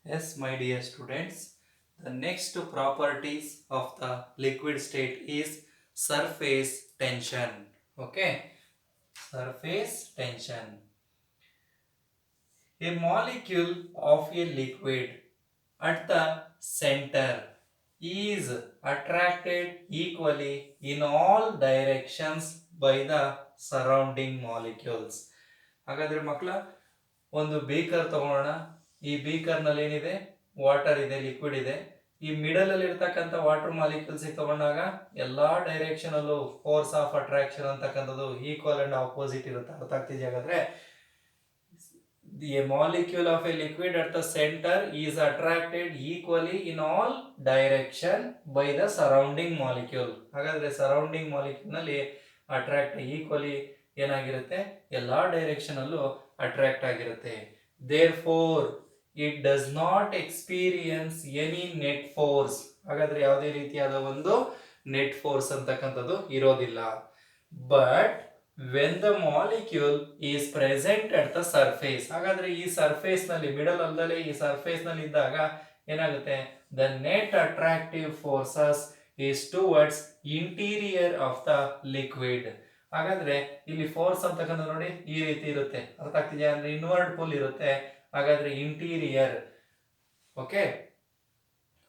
Yes, my dear students, the next properties of the liquid state is surface tension. Okay, surface tension. A molecule of a liquid at the center is attracted equally in all directions by the surrounding molecules. ಹಾಗಾದ್ರೆ ಮಕ್ಕಳ ಒಂದು beaker ತಗೊಳ್ಳೋಣ. ಈ beaker ನಲ್ಲಿ ಏನಿದೆ, water ಇದೆ, liquid ಇದೆ. ಈ ಮಿಡಲ್ ಅಲ್ಲಿ ಇರ್ತಕ್ಕಂಥ ವಾಟರ್ ಮಾಲಿಕ್ಯೂಲ್ಸ್ ತಗೊಂಡಾಗ ಎಲ್ಲಾ ಡೈರೆಕ್ಷನ್ ಅಲ್ಲೂ ಫೋರ್ಸ್ ಆಫ್ ಅಟ್ರಾಕ್ಷನ್ ಅಂತಕ್ಕಂಥದ್ದು ಈಕ್ವಲ್ ಅಂಡ್ ಆಪೋಸಿಟ್ ಇರುತ್ತೆ. ಅರ್ಥ ಆಗ್ತಿದೆ? ಹಾಗಾದ್ರೆ a molecule of a liquid at the center is attracted equally in all direction by the surrounding molecule. ಹಾಗಾದ್ರೆ surrounding molecule ನಲ್ಲಿ ಅಟ್ರಾಕ್ಟ್ ಈಕ್ವಲಿ ಏನಾಗಿರುತ್ತೆ, ಎಲ್ಲಾ ಡೈರೆಕ್ಷನ್ ಅಲ್ಲೂ ಅಟ್ರಾಕ್ಟ್ ಆಗಿರುತ್ತೆ. Therefore it does not experience any net force. ಹಾಗಾದ್ರೆ ಯಾವುದೇ ರೀತಿಯಾದ ಒಂದು ನೆಟ್ ಫೋರ್ಸ್ ಅಂತಕ್ಕಂಥದ್ದು ಇರೋದಿಲ್ಲ. But when the molecule is present at the surface, ಹಾಗಾದ್ರೆ ಈ ಸರ್ಫೇಸ್ ನಲ್ಲಿ, ಮಿಡಲ್ ಅಲ್ಲದೆ ಈ ಸರ್ಫೇಸ್ ನಲ್ಲಿ ಇದ್ದಾಗ ಏನಾಗುತ್ತೆ, the net attractive forces is towards interior of the liquid. ಹಾಗಾದ್ರೆ ಇಲ್ಲಿ ಫೋರ್ಸ್ ಅಂತಕ್ಕಂಥ ನೋಡಿ ಈ ರೀತಿ ಇರುತ್ತೆ. ಅರ್ಥ ಆಗ್ತಿದೆಯಾ? ಅಂದ್ರೆ ಇನ್ವರ್ಡ್ ಪುಲ್ ಇರುತ್ತೆ. ಹಾಗಾದ್ರೆ interior okay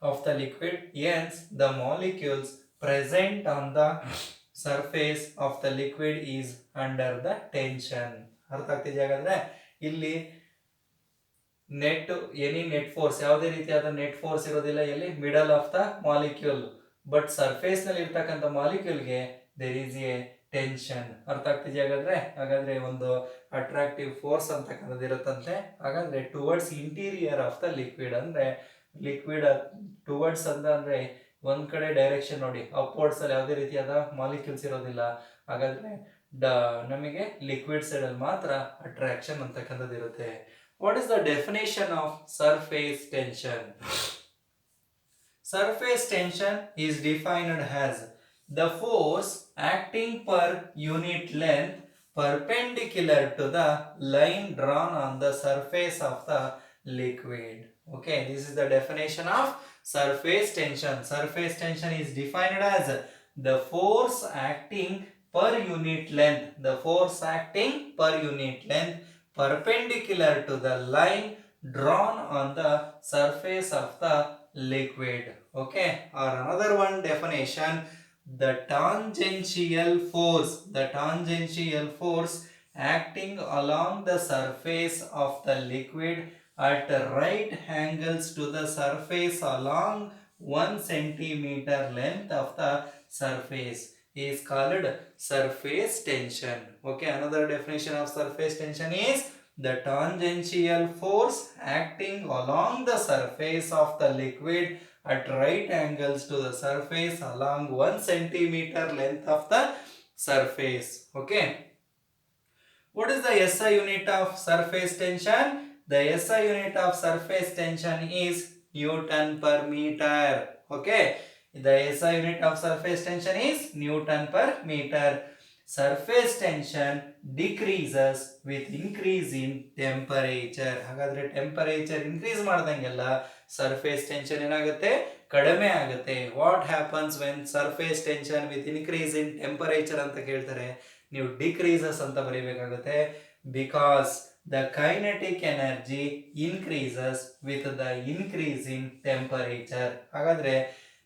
of the liquid, hence the molecules present on the surface of the liquid is under the tension. ಅರ್ಥ ಆಗ್ತಿದೆಯಾ? ಹಾಗಾದ್ರೆ ಇಲ್ಲಿ ನೆಟ್ ಎನಿ ನೆಟ್ ಫೋರ್ಸ್, ಯಾವುದೇ ರೀತಿಯಾದ ನೆಟ್ ಫೋರ್ಸ್ ಇರೋದಿಲ್ಲ ಎಲ್ಲಿ, middle of the molecule. But surface ನಲ್ಲಿ ಇರ್ತಕ್ಕಂಥ ಮಾಲಿಕ್ಯೂಲ್ಗೆ ದೇರ್ ಈಸ್ ಎ ಟೆನ್ಷನ್. ಅರ್ಥ ಆಗ್ತಿದೆಯಾ? ಹಾಗಾದ್ರೆ ಒಂದು ಅಟ್ರಾಕ್ಟಿವ್ ಫೋರ್ಸ್ ಅಂತಕ್ಕಂಥದ್ದು ಇರುತ್ತಂತೆ. ಹಾಗಾದ್ರೆ towards interior of the liquid, ಅಂದ್ರೆ ಲಿಕ್ವಿಡ್ ಟುವರ್ಡ್ಸ್ ಅಂದ್ರೆ ಒಂದ್ ಕಡೆ ಡೈರೆಕ್ಷನ್ ನೋಡಿ, ಅಪ್ವರ್ಡ್ಸ್ ಅಲ್ಲಿ ಯಾವುದೇ ರೀತಿಯಾದ ಮಾಲಿಕ್ಯೂಲ್ಸ್ ಇರೋದಿಲ್ಲ. ಹಾಗಾದ್ರೆ ನಮಗೆ ಲಿಕ್ವಿಡ್ ಸೈಡ್ ಅಲ್ಲಿ ಮಾತ್ರ ಅಟ್ರಾಕ್ಷನ್ ಅಂತಕ್ಕಂಥದ್ದು ಇರುತ್ತೆ. What is the definition of surface tension? Surface tension is defined as the force acting per unit length perpendicular to the line drawn on the surface of the liquid. Okay, this is the definition of surface tension. Surface tension is defined as the force acting per unit length, the force acting per unit length perpendicular to the line drawn on the surface of the liquid. Okay, or another one definition, the tangential force acting along the surface of the liquid at right angles to the surface along 1 centimeter length of the surface is called surface tension. Okay, another definition of surface tension is the tangential force acting along the surface of the liquid at right angles to the surface along 1 centimeter length of the surface. Okay, what is the SI unit of surface tension? The SI unit of surface tension is Newton per meter. Okay, the SI unit of surface tension is Newton per meter. Surface tension decreases with increase in temperature. ಹಾಗಾದ್ರೆ temperature increase ಮಾಡ್ದಂಗೆಲ್ಲ surface tension ಏನಾಗುತ್ತೆ, ಕಡಿಮೆ ಆಗುತ್ತೆ. What happens when surface tension with increase in temperature ಅಂತ ಕೇಳ್ತಾರೆ, ನೀವು decreases ಅಂತ ಬರೀಬೇಕಾಗುತ್ತೆ. Because the kinetic energy increases with the increase in temperature. ಹಾಗಾದ್ರೆ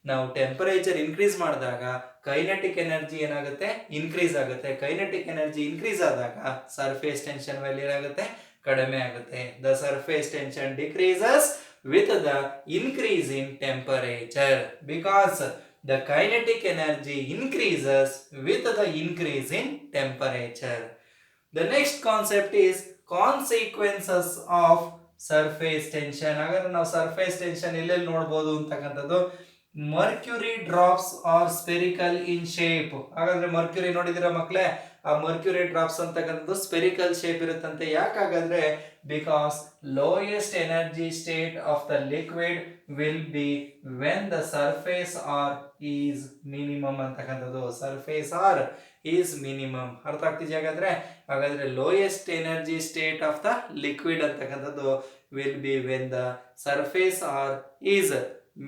ನಾವು ಟೆಂಪರೇಚರ್ ಇನ್ಕ್ರೀಸ್ ಮಾಡಿದಾಗ ಕೈನೆಟಿಕ್ ಎನರ್ಜಿ ಏನಾಗುತ್ತೆ, ಇನ್ಕ್ರೀಸ್ ಆಗುತ್ತೆ. ಕೈನೆಟಿಕ್ ಎನರ್ಜಿ ಇನ್ಕ್ರೀಸ್ ಆದಾಗ ಸರ್ಫೇಸ್ ಟೆನ್ಷನ್ ವ್ಯಾಲ್ಯೂ ಏನಾಗುತ್ತೆ, ಕಡಿಮೆ ಆಗುತ್ತೆ. The surface tension decreases with the increase in temperature because the kinetic energy increases with the increase in temperature. The next concept is consequences of surface tension. ಹಾಗಾದ್ರೆ ನಾವು surface tension ಎಲ್ಲೆಲ್ಲಿ ನೋಡಬಹುದು ಅಂತಕ್ಕಂಥದ್ದು, mercury drops are spherical in shape. ಹಾಗಾದ್ರೆ mercury ನೋಡಿದಿರ ಮಕ್ಕಳೇ, ಆ mercury drops ಅಂತಕ್ಕಂಥದ್ದು ಸ್ಪೆರಿಕಲ್ ಶೇಪ್ ಇರುತ್ತಂತೆ. ಯಾಕಾಗಂದ್ರೆ because lowest energy state of the liquid will be when the surface area is minimum ಅಂತಕ್ಕಂಥದ್ದು. Surface area is minimum. ಅರ್ಥ ಆಗ್ತಿದೆಯಾ ಹಾಗಾದ್ರೆ? ಹಾಗಾದ್ರೆ lowest energy state of the liquid ಅಂತಕ್ಕಂಥದ್ದು will be when the surface area is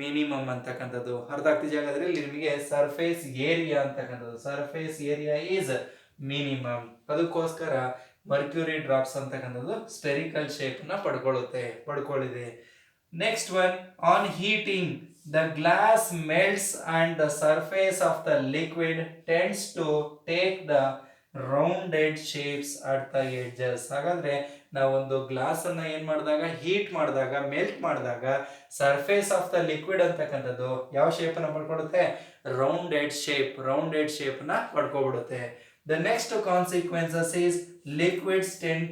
minimum ಅಂತಕ್ಕಂಥದ್ದು. ಅರ್ಥ ಆಗ್ತಿದೆಯಾ ಹಾಗಾದ್ರೆ? ಇಲ್ಲಿ ನಿಮಗೆ ಸರ್ಫೇಸ್ ಏರಿಯಾ ಅಂತಕ್ಕಂಥದ್ದು, ಸರ್ಫೇಸ್ ಏರಿಯಾ ಈಸ್ ಮಿನಿಮಮ್. ಅದಕ್ಕೋಸ್ಕರ ಮರ್ಕ್ಯೂರಿ ಡ್ರಾಪ್ಸ್ ಅಂತಕ್ಕಂಥದ್ದು ಸ್ಪೆರಿಕಲ್ ಶೇಪ್ ನ ಪಡ್ಕೊಳ್ಳಿದೆ. Next one, on heating the glass melts and the surface of the liquid tends to take the rounded shapes at the edges. ಹಾಗಾದ್ರೆ ನಾವೊಂದು glass ಅನ್ನ ಏನ್ ಮಾಡಿದಾಗ, heat ಮಾಡಿದಾಗ, ಮೆಲ್ಟ್ ಮಾಡಿದಾಗ ಸರ್ಫೇಸ್ ಆಫ್ ದ ಲಿಕ್ವಿಡ್ ಅಂತಕ್ಕಂಥದ್ದು ಯಾವ ಶೇಪ್ ನ ಪಡ್ಕೊಡುತ್ತೆ? ರೌಂಡೆಡ್ ಶೇಪ್ ನ ಪಡ್ಕೊಬಿಡುತ್ತೆ. The next consequences is liquids tend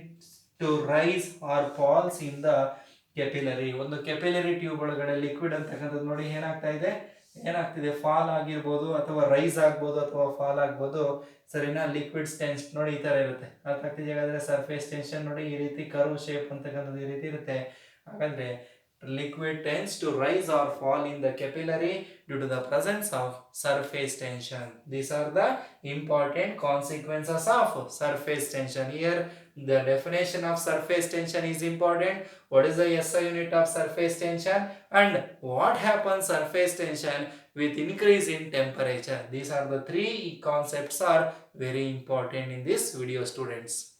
to rise or falls in the capillary. ಒಂದು ಕೆಪಿಲರಿ ಟ್ಯೂಬ್ ಒಳಗಡೆ ಲಿಕ್ವಿಡ್ ಅಂತಕ್ಕಂಥದ್ದು ನೋಡಿ ಏನಾಗ್ತಿದೆ, ಫಾಲ್ ಆಗಿರ್ಬೋದು ಅಥವಾ ರೈಸ್ ಆಗ್ಬೋದು ಅಥವಾ ಫಾಲ್ ಆಗ್ಬೋದು. ಸರಿನಾ? ಲಿಕ್ವಿಡ್ ಟೆನ್ಸ್ ನೋಡಿ ಈ ತರ ಇರುತ್ತೆ. ಅರ್ಥ ಆಗ್ತಿದೆಯಾಗಾದ್ರೆ? ಸರ್ಫೇಸ್ ಟೆನ್ಷನ್ ನೋಡಿ ಈ ರೀತಿ ಕರ್ವ್ ಶೇಪ್ ಅಂತಕ್ಕಂಥದ್ದು ಈ ರೀತಿ ಇರುತ್ತೆ. ಹಾಗಾದ್ರೆ liquid tends to rise or fall in the capillary due to the presence of surface tension. These are the important consequences of surface tension. Here the definition of surface tension is important. What is the SI unit of surface tension and what happens surface tension with increase in temperature? These are the three concepts are very important in this video, students.